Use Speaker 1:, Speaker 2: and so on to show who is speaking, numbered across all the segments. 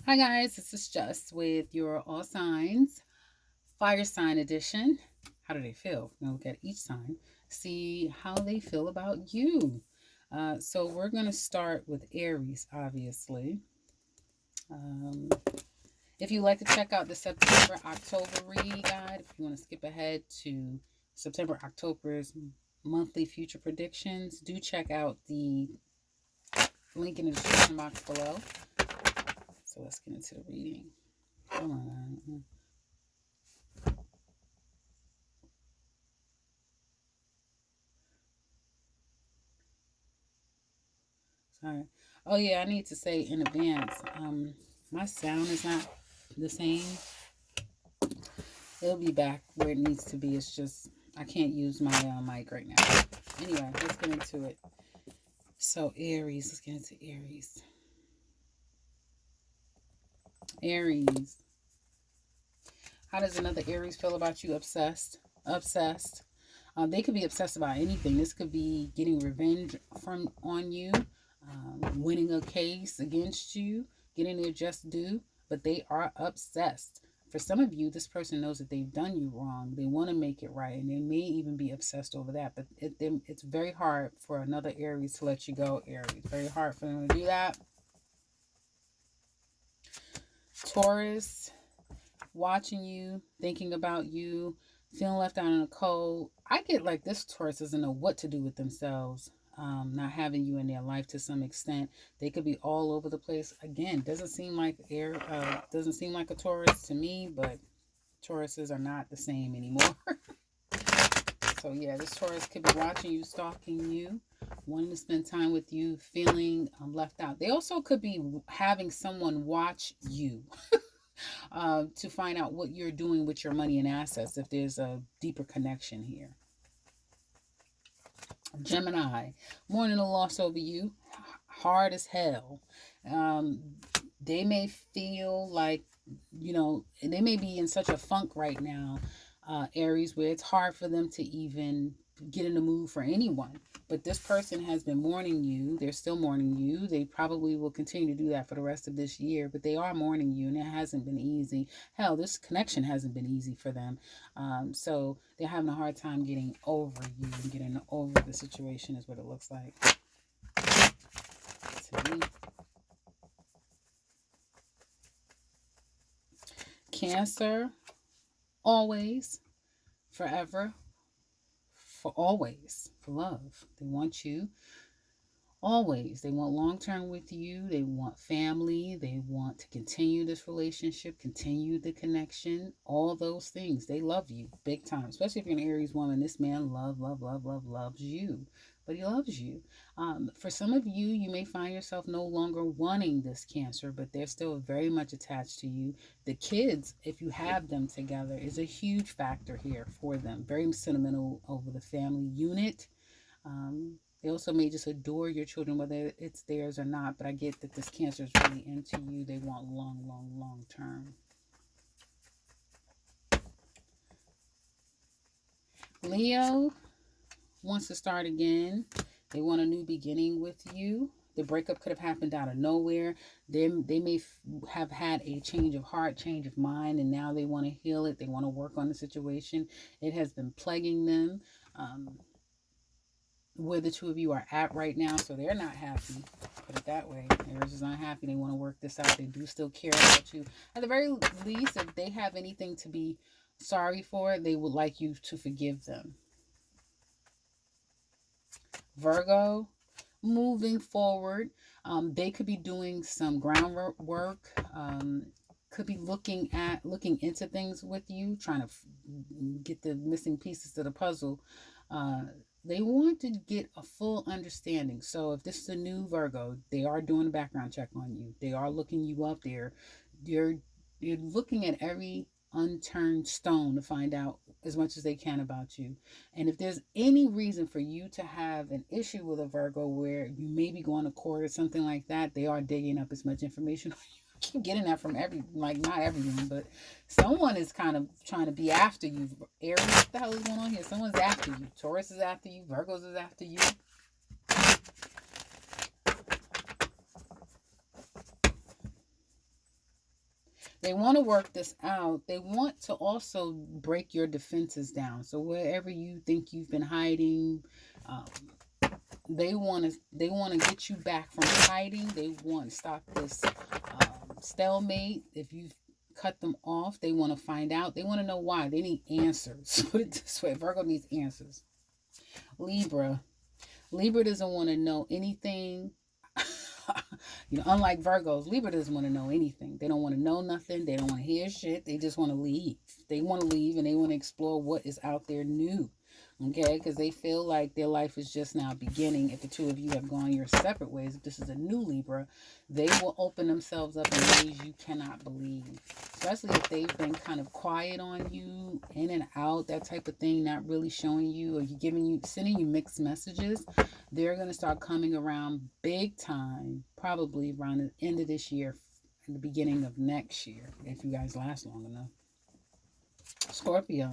Speaker 1: Hi guys, this is Just with your All Signs Fire Sign Edition. How do they feel? We're gonna look at each sign, see how they feel about you. So we're gonna start with Aries, obviously. Um, if you like to check out the September October read guide, if you want to skip ahead to September October's monthly future predictions, do check out the link in the description box below. So let's get into the reading. Come on. Sorry. Oh yeah, I need to say in advance. My sound is not the same. It'll be back where it needs to be. It's just I can't use my mic right now. Anyway, let's get into it. So Aries, let's get into Aries. Aries. How does another Aries feel about you? Obsessed. Obsessed. They could be obsessed about anything. This could be getting revenge from on you, winning a case against you, getting their just due. But they are obsessed. For some of you, this person knows that they've done you wrong. They want to make it right, and they may even be obsessed over that. But it's very hard for another Aries to let you go. Aries, very hard for them to do that. Taurus, watching you, thinking about you, feeling left out in the cold. I get like this Taurus doesn't know what to do with themselves. Not having you in their life to some extent, they could be all over the place. Again, doesn't seem like air. Doesn't seem like a Taurus to me, but Tauruses are not the same anymore. So yeah, this Taurus could be watching you, stalking you, wanting to spend time with you, feeling left out. They also could be having someone watch you to find out what you're doing with your money and assets if there's a deeper connection here. Gemini, mourning a loss over you, hard as hell. Um, they may feel like, they may be in such a funk right now, Aries, where it's hard for them to even get in the mood for anyone. But this person has been mourning you. They're still mourning you. They probably will continue to do that for the rest of this year, but they are mourning you, and it hasn't been easy. Hell, this connection hasn't been easy for them. So they're having a hard time getting over you and getting over the situation, is what it looks like to me. Cancer, always, forever, for always, for love. They want you always. They want long term with you. They want family. They want to continue this relationship, continue the connection, all those things. They love you big time, especially if you're an Aries woman. This man loves you, but he loves you. For some of you, you may find yourself no longer wanting this Cancer, but they're still very much attached to you. The kids, if you have them together, is a huge factor here for them. Very sentimental over the family unit. They also may just adore your children, whether it's theirs or not. But I get that this Cancer is really into you. They want long term. Leo wants to start again. They want a new beginning with you. The breakup could have happened out of nowhere. They may have had a change of heart, change of mind, and now they want to heal it. They want to work on the situation. It has been plaguing them. Um, where the two of you are at right now, so they're not happy. Put it that way. Aries is not happy. They want to work this out. They do still care about you. At the very least, if they have anything to be sorry for, they would like you to forgive them. Virgo, moving forward, they could be doing some groundwork. Could be looking into things with you, trying to get the missing pieces to the puzzle. Uh, they want to get a full understanding. So if this is a new Virgo, they are doing a background check on you. They are looking you up there. You're you're looking at every unturned stone to find out as much as they can about you. And if there's any reason for you to have an issue with a Virgo where you may be going to court or something like that, they are digging up as much information. I keep getting that from like not everyone, but someone is kind of trying to be after you. Aries, what the hell is going on here? Someone's after you. Taurus is after you. Virgos is after you. They want to work this out. They want to also break your defenses down. So wherever you think you've been hiding, um, they want to get you back from hiding. They want to stop this stalemate. If you've cut them off, they want to find out. They want to know why. They need answers. Put it this way: Virgo needs answers. Libra. Libra doesn't want to know anything. Unlike Virgos, Libra doesn't want to know anything. They don't want to know nothing. They don't want to hear shit. They just want to leave. They want to leave and they want to explore what is out there new. Okay, because they feel like their life is just now beginning. If the two of you have gone your separate ways, if this is a new Libra, they will open themselves up in ways you cannot believe. Especially if they've been kind of quiet on you, in and out, that type of thing, not really showing you, or sending you mixed messages. They're going to start coming around big time, probably around the end of this year, and the beginning of next year, if you guys last long enough. Scorpio.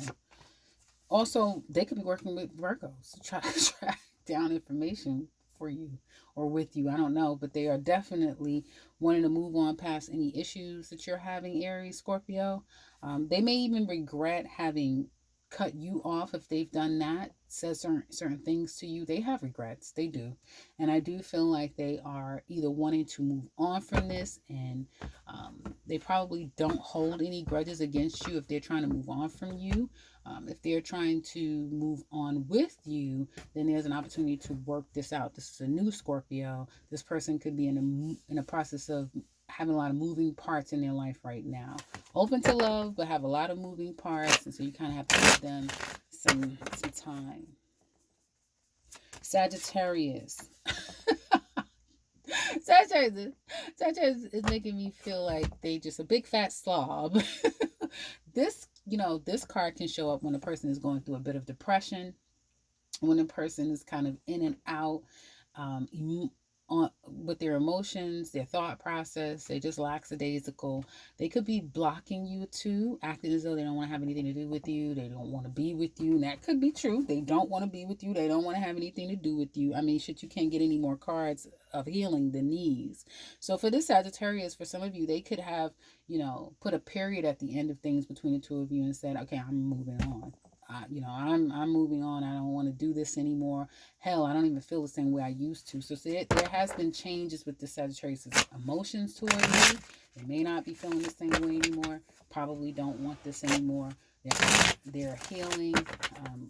Speaker 1: Also, they could be working with Virgos to try to track down information for you or with you. I don't know, but they are definitely wanting to move on past any issues that you're having, Aries, Scorpio. They may even regret having cut you off if they've done that, said certain things to you. They have regrets. They do. And I do feel like they are either wanting to move on from this, and they probably don't hold any grudges against you if they're trying to move on from you. If they're trying to move on with you, then there's an opportunity to work this out. This is a new Scorpio. This person could be in a process of having a lot of moving parts in their life right now. Open to love, but have a lot of moving parts, and so you kind of have to give them some time. Sagittarius. Sagittarius is making me feel like they just a big fat slob. This card can show up when a person is going through a bit of depression, when a person is kind of in and out, um, with their emotions, their thought process. They're just lackadaisical. They could be blocking you too, acting as though they don't want to have anything to do with you. They don't want to be with you. And that could be true. They don't want to be with you. They don't want to have anything to do with you. I mean, shit, you can't get any more cards of healing than these. So for this Sagittarius, for some of you, they could have, put a period at the end of things between the two of you and said, okay, I'm moving on. I'm moving on. I don't want to do this anymore. Hell, I don't even feel the same way I used to. So there has been changes with the Sagittarius' emotions toward you. They may not be feeling the same way anymore. Probably don't want this anymore. They're healing,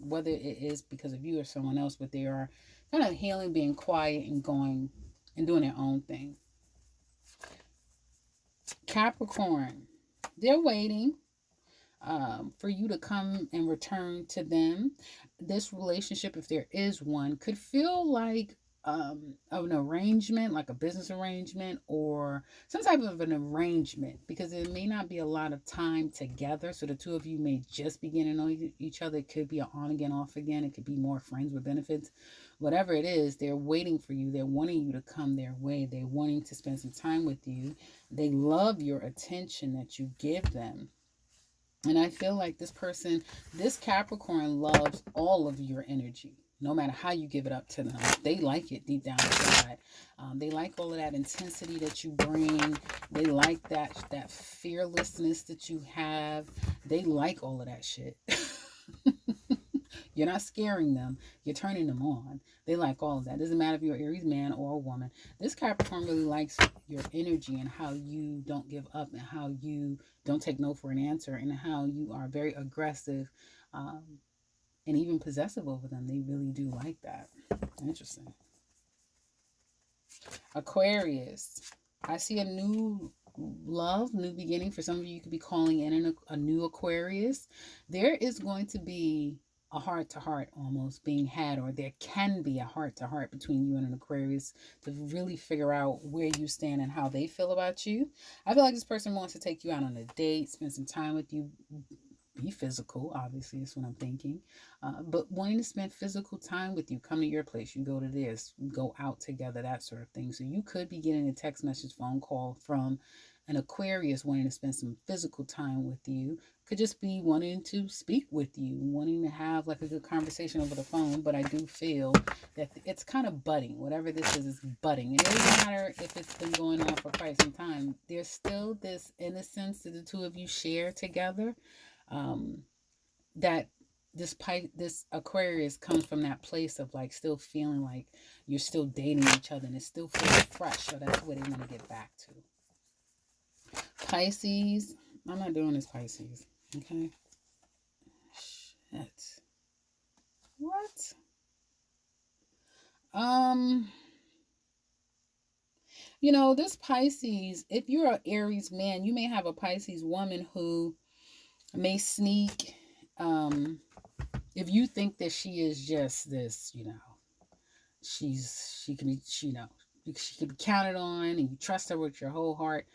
Speaker 1: whether it is because of you or someone else, but they are kind of healing, being quiet and going and doing their own thing. Capricorn, they're waiting for you to come and return to them. This relationship, if there is one, could feel like an arrangement, like a business arrangement or some type of an arrangement, because it may not be a lot of time together. So the two of you may just begin to know each other. It could be an on again, off again. It could be more friends with benefits. Whatever it is, they're waiting for you. They're wanting you to come their way. They're wanting to spend some time with you. They love your attention that you give them. And I feel like this Capricorn loves all of your energy, no matter how you give it up to them. They like it deep down inside. They like all of that intensity that you bring. They like that fearlessness that you have. They like all of that shit. You're not scaring them. You're turning them on. They like all of that. Doesn't matter if you're an Aries man or a woman. This Capricorn really likes your energy and how you don't give up and how you don't take no for an answer and how you are very aggressive and even possessive over them. They really do like that. Interesting. Aquarius. I see a new love, new beginning. For some of you, you could be calling in a new Aquarius. There is going to be a heart to heart almost being had, or there can be a heart to heart between you and an Aquarius to really figure out where you stand and how they feel about you. I feel like this person wants to take you out on a date, spend some time with you, be physical, obviously, is what I'm thinking. But wanting to spend physical time with you, come to your place, you go to theirs, go out together, that sort of thing. So you could be getting a text message, phone call from An Aquarius wanting to spend some physical time with you. Could just be wanting to speak with you, wanting to have like a good conversation over the phone. But I do feel that it's kind of budding. Whatever this is budding. It doesn't matter if it's been going on for quite some time. There's still this innocence that the two of you share together. Um, that this Aquarius comes from that place of like still feeling like you're still dating each other and it still feels fresh. So that's what they want to get back to. Pisces, I'm not doing this, Pisces. Okay. Shit. What? This Pisces, if you're an Aries man, you may have a Pisces woman who may sneak. If you think that she is just this, she can be, she can be counted on and you trust her with your whole heart.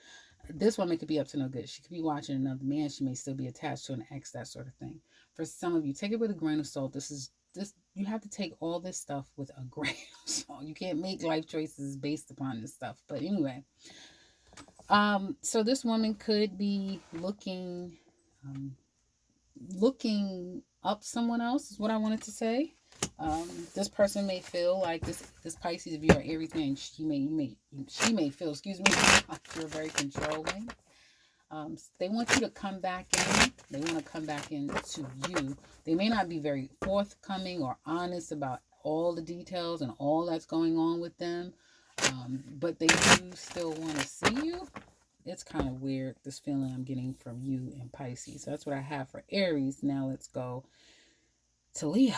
Speaker 1: This woman could be up to no good. She could be watching another man. She may still be attached to an ex, that sort of thing. For some of you, take it with a grain of salt. This you have to take all this stuff with a grain of salt. You can't make life choices based upon this stuff. But anyway, so this woman could be looking up someone else is what I wanted to say. This person may feel like this Pisces, if you're an Aries man, she may feel, excuse me, like you're very controlling. They want you to come back in. They want to come back into you. They may not be very forthcoming or honest about all the details and all that's going on with them, but they do still want to see you. It's kind of weird, this feeling I'm getting from you and Pisces. So that's what I have for Aries. Now let's go to Leo.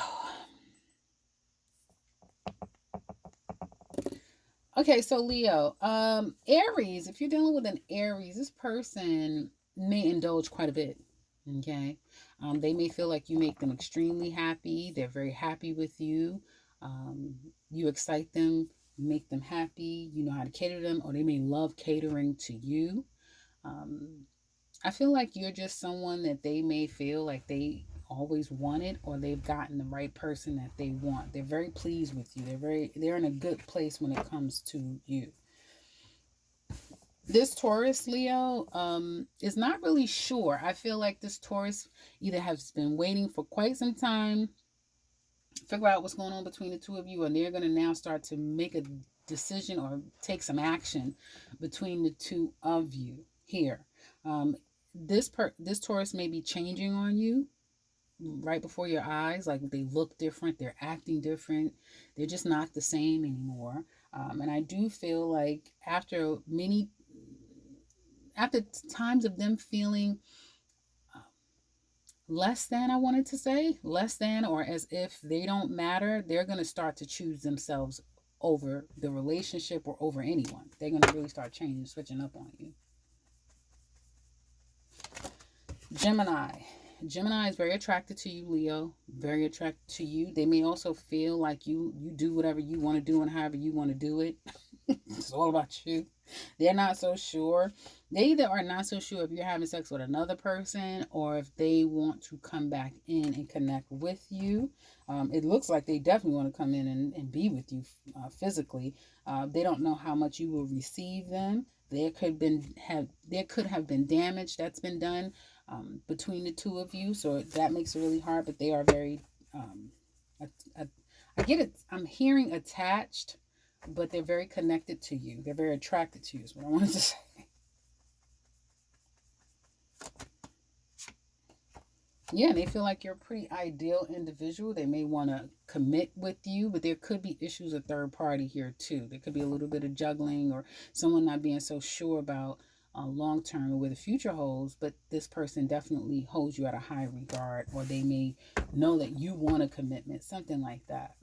Speaker 1: Okay, so Leo, Aries, if you're dealing with an Aries, this person may indulge quite a bit. Okay. They may feel like you make them extremely happy. They're very happy with you. You excite them, make them happy. You know how to cater to them, or they may love catering to you. I feel like you're just someone that they may feel like they always wanted, or they've gotten the right person that they want. They're very pleased with you. They're in a good place when it comes to you. This Taurus, Leo, is not really sure. I feel like this Taurus either has been waiting for quite some time, figure out what's going on between the two of you, and they're going to now start to make a decision or take some action between the two of you here. This Taurus may be changing on you right before your eyes. Like, they look different, they're acting different, they're just not the same anymore. And I do feel like after times of them feeling less than, I wanted to say less than, or as if they don't matter, they're going to start to choose themselves over the relationship or over anyone. They're going to really start changing, switching up on you. Gemini is very attracted to you, Leo. Very attracted to you. They may also feel like you do whatever you want to do and however you want to do it. It's all about you. They're not so sure. They either are not so sure if you're having sex with another person or if they want to come back in and connect with you. It looks like they definitely want to come in and be with you physically. They don't know how much you will receive them. There could have been damage that's been done between the two of you, so that makes it really hard. But they are very, I get it. I'm hearing attached, but they're very connected to you. They're very attracted to you, is what I wanted to say. Yeah, they feel like you're a pretty ideal individual. They may want to commit with you, but there could be issues of third party here too. There could be a little bit of juggling or someone not being so sure about long term or where the future holds, but this person definitely holds you at a high regard, or they may know that you want a commitment, something like that.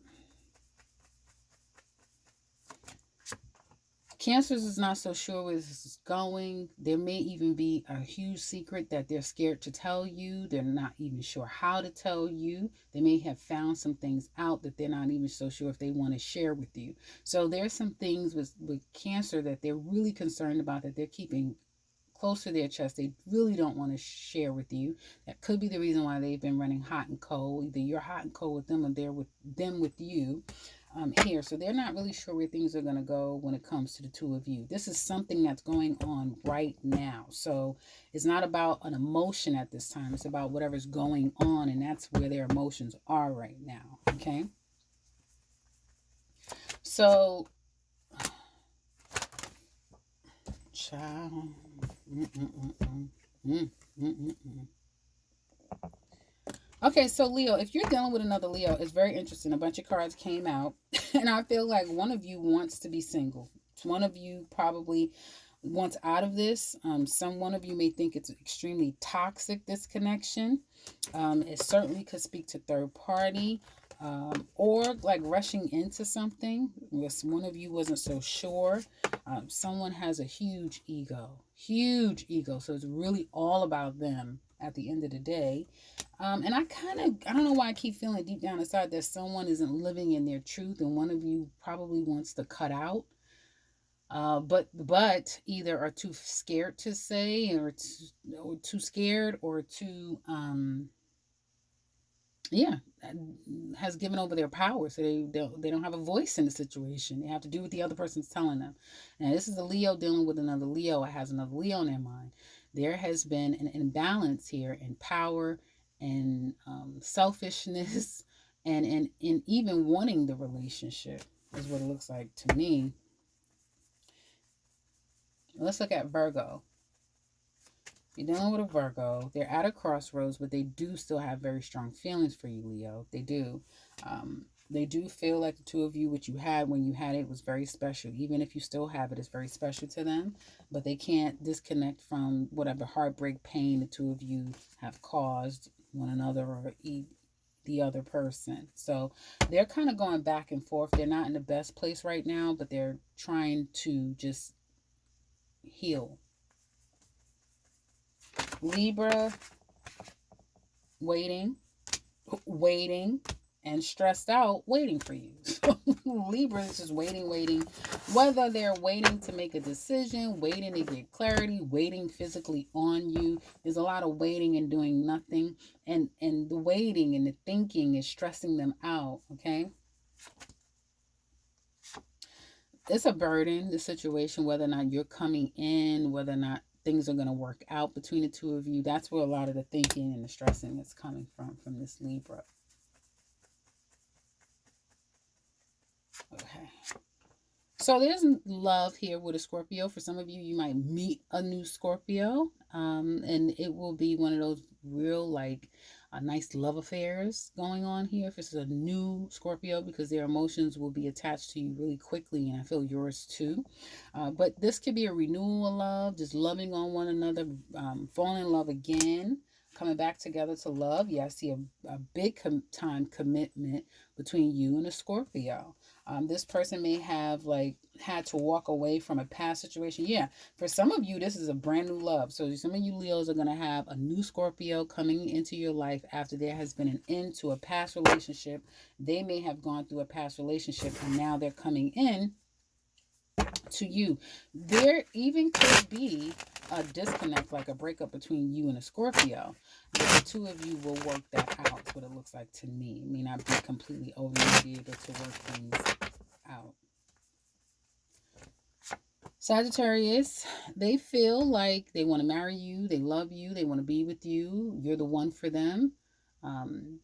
Speaker 1: Cancers is not so sure where this is going. There may even be a huge secret that they're scared to tell you. They're not even sure how to tell you. They may have found some things out that they're not even so sure if they want to share with you. So there's some things with Cancer that they're really concerned about, that they're keeping close to their chest. They really don't want to share with you. That could be the reason why they've been running hot and cold. Either you're hot and cold with them or they're with them with you. here. So they're not really sure where things are going to go when it comes to the two of you. This is something that's going on right now. So it's not about an emotion at this time. It's about whatever's going on, and that's where their emotions are right now. Okay. So, child. Okay, so Leo, if you're dealing with another Leo, it's very interesting. A bunch of cards came out, and I feel like one of you wants to be single. One of you probably wants out of this. Some one of you may think it's extremely toxic, this connection. It certainly could speak to third party, or like rushing into something. Yes, one of you wasn't so sure. Someone has a huge ego. So it's really all about them at the end of the day. And I don't know why I keep feeling deep down inside that someone isn't living in their truth, and one of you probably wants to cut out. But either are too scared to say, or too scared, or too yeah, has given over their power, so they don't have a voice in the situation. They have to do what the other person's telling them. Now this is a Leo dealing with another Leo. It has another Leo in their mind. There has been an imbalance here in power and selfishness, and even wanting the relationship is what it looks like to me. Let's look at Virgo. You're dealing with a Virgo. They're at a crossroads, but they do still have very strong feelings for you, Leo. They do. They do feel like the two of you, what you had when you had it, was very special. Even if you still have it, it's very special to them. But they can't disconnect from whatever heartbreak, pain the two of you have caused one another, or the other person. So they're kind of going back and forth. They're not in the best place right now, but they're trying to just heal. Libra, waiting, and stressed out, waiting for you. So Libra is just waiting. Whether they're waiting to make a decision, waiting to get clarity, waiting physically on you. There's a lot of waiting and doing nothing. And the waiting and the thinking is stressing them out, okay? It's a burden, the situation, whether or not you're coming in, whether or not things are going to work out between the two of you. That's where a lot of the thinking and the stressing is coming from this Libra. Okay. So there's love here with a Scorpio. For some of you, you might meet a new Scorpio, and it will be one of those real, like, nice love affairs going on here. If this is a new Scorpio, because their emotions will be attached to you really quickly, and I feel yours too. But this could be a renewal of love, just loving on one another, falling in love again, coming back together to love. Yeah, I see a big time commitment between you and a Scorpio. This person may have like had to walk away from a past situation. Yeah, for some of you, this is a brand new love. So some of you Leos are going to have a new Scorpio coming into your life after there has been an end to a past relationship. They may have gone through a past relationship, and now they're coming in to you. There even could be a disconnect, like a breakup between you and a Scorpio. The two of you will work that out. That's what it looks like to me. It may not be completely over. You'll be able to work things out. Sagittarius, they feel like they want to marry you, they love you, they want to be with you, you're the one for them.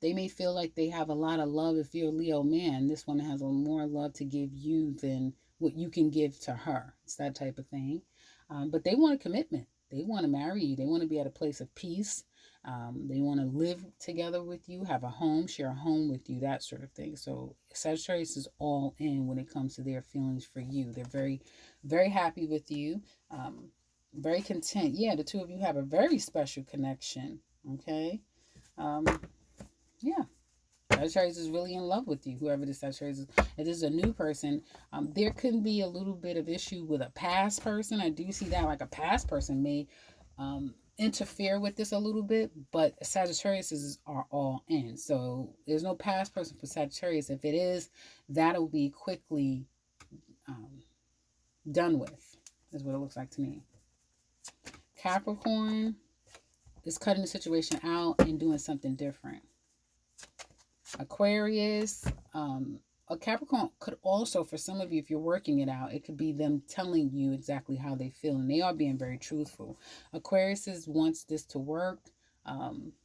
Speaker 1: They may feel like they have a lot of love. If you're a Leo man, this one has a more love to give you than what you can give to her. It's that type of thing. But they want a commitment. They want to marry you. They want to be at a place of peace. They want to live together with you, have a home, share a home with you, that sort of thing. So Sagittarius is all in when it comes to their feelings for you. They're very, very happy with you, very content. Yeah, the two of you have a very special connection. Okay. Um, yeah. Sagittarius is really in love with you, whoever this Sagittarius is. If this is a new person, there could be a little bit of issue with a past person. I do see that, like a past person may interfere with this a little bit, but Sagittarius are all in. So there's no past person for Sagittarius. If it is, that'll be quickly done with, is what it looks like to me. Capricorn is cutting the situation out and doing something different. Aquarius, a Capricorn could also, for some of you, if you're working it out, it could be them telling you exactly how they feel, and they are being very truthful. Aquarius wants this to work.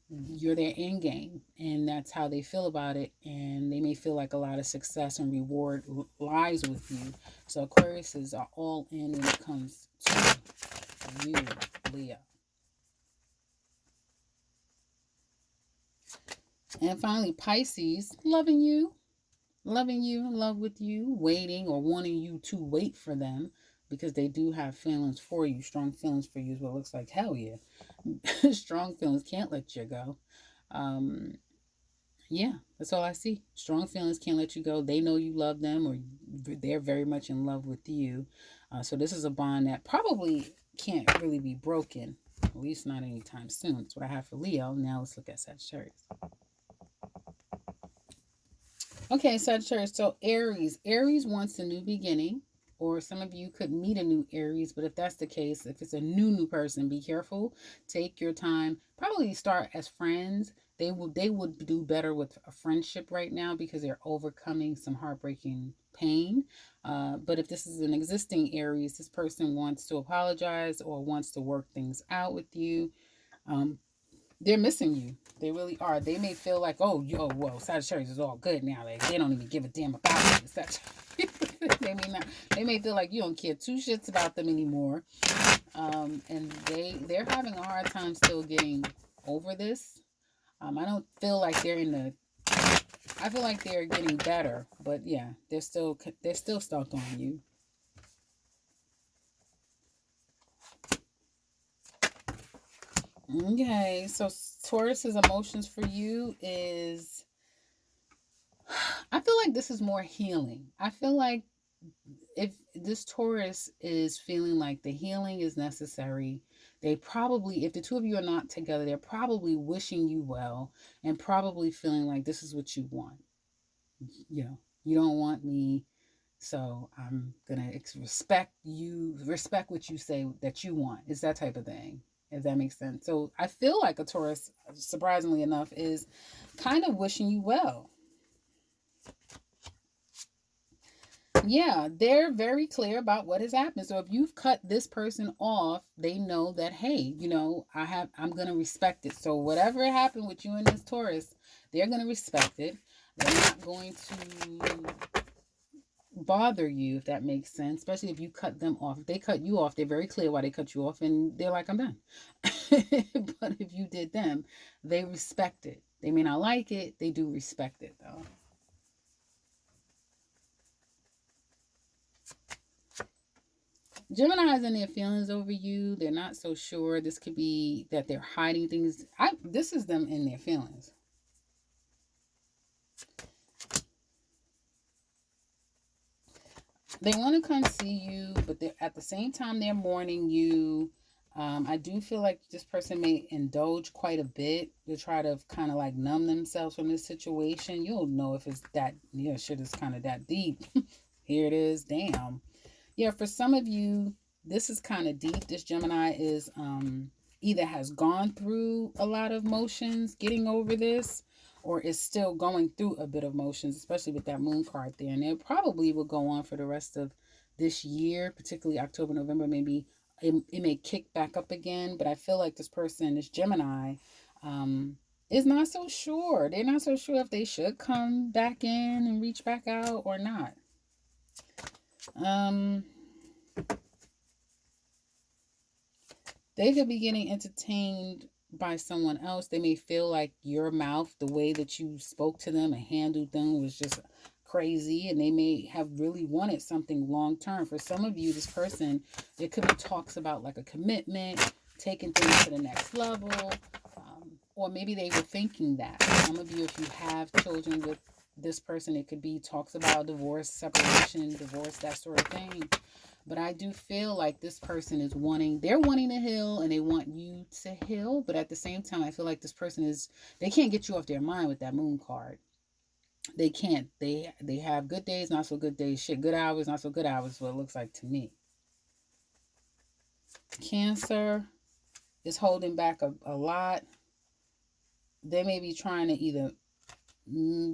Speaker 1: You're their end game, and that's how they feel about it. And they may feel like a lot of success and reward lies with you. So Aquariuses are all in when it comes to you, Leo. And finally, Pisces, loving you, in love with you, waiting or wanting you to wait for them because they do have feelings for you. Strong feelings for you is what it looks like. Hell yeah. Strong feelings, can't let you go. Um, yeah, that's all I see. Strong feelings, can't let you go. They know you love them, or they're very much in love with you. So this is a bond that probably can't really be broken, at least not anytime soon. That's what I have for Leo. Now let's look at Sagittarius. Okay, Sagittarius. So Aries. Aries wants a new beginning, or some of you could meet a new Aries, but if that's the case, if it's a new person, be careful. Take your time. Probably start as friends. They would do better with a friendship right now because they're overcoming some heartbreaking pain. But if this is an existing Aries, this person wants to apologize or wants to work things out with you. Um, they're missing you. They really are. They may feel like, oh, yo, well, Sagittarius is all good now. Like they don't even give a damn about it. They may not. They may feel like you don't care two shits about them anymore. And they're having a hard time still getting over this. I don't feel like they're in the. I feel like they're getting better, but yeah, they're still stuck on you. Okay, so Taurus's emotions for you is I feel like this is more healing. I feel like if this Taurus is feeling like the healing is necessary, they probably, if the two of you are not together, they're probably wishing you well and probably feeling like this is what you want. You don't want me, so I'm gonna respect you, respect what you say that you want. It's that type of thing, if that makes sense. So I feel like a Taurus, surprisingly enough, is kind of wishing you well. Yeah, they're very clear about what has happened. So if you've cut this person off, they know that hey, I'm gonna respect it. So whatever happened with you and this Taurus, they're gonna respect it. They're not going to bother you, if that makes sense. Especially if you cut them off. If they cut you off, they're very clear why they cut you off, and they're like, I'm done. But if you did them, they respect it. They may not like it, they do respect it though. Gemini's in their feelings over you. They're not so sure. This could be that they're hiding things. This is them in their feelings. They want to come see you, but they're at the same time they're mourning you. I do feel like this person may indulge quite a bit to try to kind of like numb themselves from this situation. You'll know if it's that, shit is kind of that deep. Here it is. Damn. Yeah, for some of you, this is kind of deep. This Gemini is either has gone through a lot of motions getting over this, or is still going through a bit of motions, especially with that moon card there. And it probably will go on for the rest of this year, particularly October, November, maybe it may kick back up again. But I feel like this person, this Gemini, um, is not so sure. They're not so sure if they should come back in and reach back out or not. Um, they could be getting entertained by someone else. They may feel like your mouth, the way that you spoke to them and handled them, was just crazy, and they may have really wanted something long term. For some of you, this person, there could be talks about like a commitment, taking things to the next level, or maybe they were thinking that. Some of you, if you have children with this person, it could be talks about divorce, separation, divorce, that sort of thing. But I do feel like this person is they're wanting to heal and they want you to heal. But at the same time, I feel like this person they can't get you off their mind with that moon card. They can't. They have good days, not so good days. Shit, good hours, not so good hours. What it looks like to me. Cancer is holding back a lot. They may be trying to either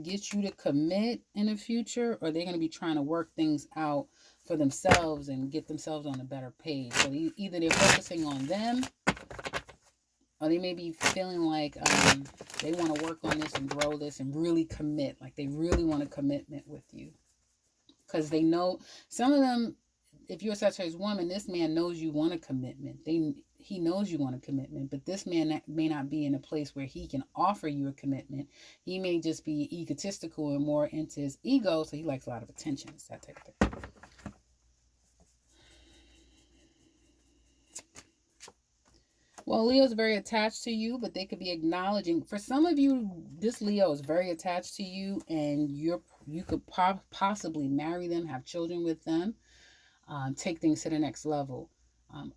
Speaker 1: get you to commit in the future, or they're going to be trying to work things out for themselves and get themselves on a better page. So either they're focusing on them, or they may be feeling like they want to work on this and grow this and really commit. Like they really want a commitment with you. Because they know, some of them, if you're a Sagittarius woman, this man knows you want a commitment. He knows you want a commitment, but this man may not be in a place where he can offer you a commitment. He may just be egotistical and more into his ego, so he likes a lot of attention. It's that type of thing. Well, Leo's very attached to you, but they could be acknowledging. For some of you, this Leo is very attached to you, and you could possibly marry them, have children with them, take things to the next level.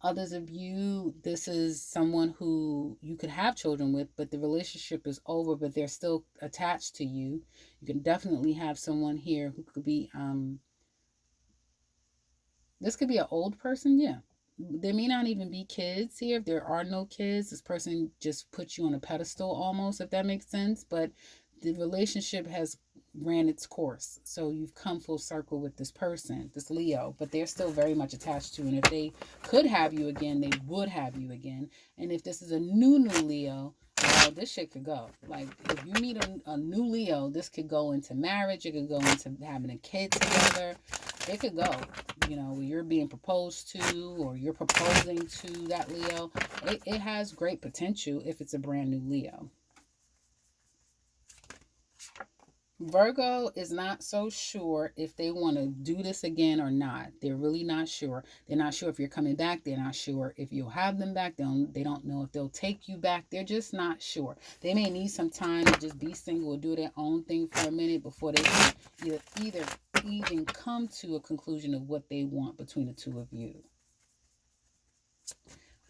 Speaker 1: Others of you, this is someone who you could have children with, but the relationship is over, but they're still attached to you. You can definitely have someone here who could be, this could be an old person, yeah. There may not even be kids here. If there are no kids, this person just puts you on a pedestal almost, if that makes sense. But the relationship has ran its course. So you've come full circle with this person, this Leo, but they're still very much attached to you. And if they could have you again, they would have you again. And if this is a new Leo, well, this shit could go. Like, if you meet a new Leo, this could go into marriage. It could go into having a kid together. It could go, where you're being proposed to or you're proposing to that Leo. It has great potential if it's a brand new Leo. Virgo is not so sure if they want to do this again or not. They're really not sure. They're not sure if you're coming back. They're not sure if you'll have them back. They don't know if they'll take you back. They're just not sure. They may need some time to just be single or do their own thing for a minute before they can either even come to a conclusion of what they want between the two of you.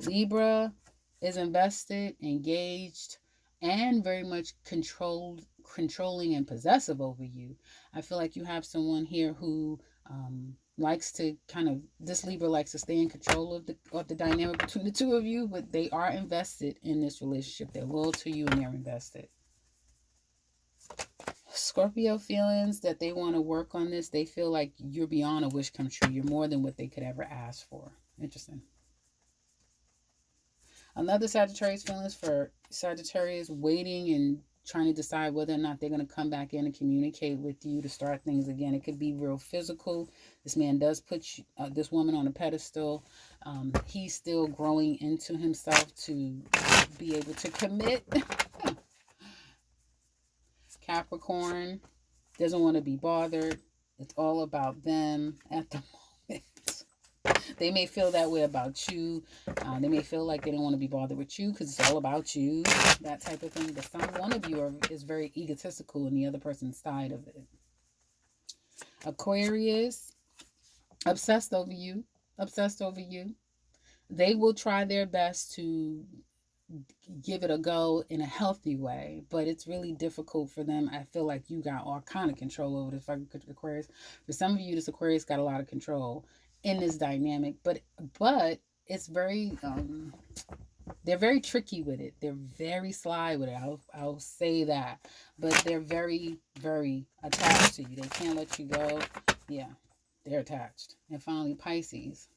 Speaker 1: Libra is invested, engaged, and very much controlling and possessive over you. I feel like you have someone here who likes to this Libra likes to stay in control of the dynamic between the two of you, but they are invested in this relationship. They're loyal to you and they're invested. Scorpio feelings that they want to work on this. They feel like you're beyond a wish come true. You're more than what they could ever ask for. Interesting. Another Sagittarius feelings for Sagittarius waiting and trying to decide whether or not they're going to come back in and communicate with you to start things again. It could be real physical. This man does put this woman on a pedestal. He's still growing into himself to be able to commit. Capricorn doesn't want to be bothered. It's all about them at the moment. They may feel that way about you. They may feel like they don't want to be bothered with you because it's all about you, that type of thing. But one of you is very egotistical in the other person's side of it. Aquarius, obsessed over you. They will try their best to give it a go in a healthy way, but it's really difficult for them. I feel like you got all kind of control over this Aquarius. For some of you, this Aquarius got a lot of control in this dynamic, but it's very they're very tricky with it. They're very sly with it. I'll say that, but they're very, very attached to you. They can't let you go. Yeah, they're attached. And finally, Pisces.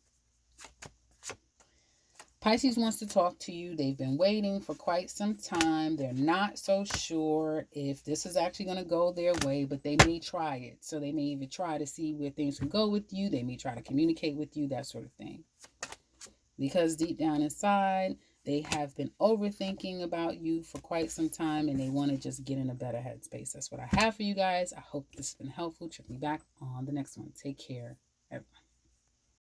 Speaker 1: Pisces wants to talk to you. They've been waiting for quite some time. They're not so sure if this is actually going to go their way, but they may try it. So they may even try to see where things can go with you. They may try to communicate with you, that sort of thing. Because deep down inside, they have been overthinking about you for quite some time and they want to just get in a better headspace. That's what I have for you guys. I hope this has been helpful. Check me back on the next one. Take care, everyone.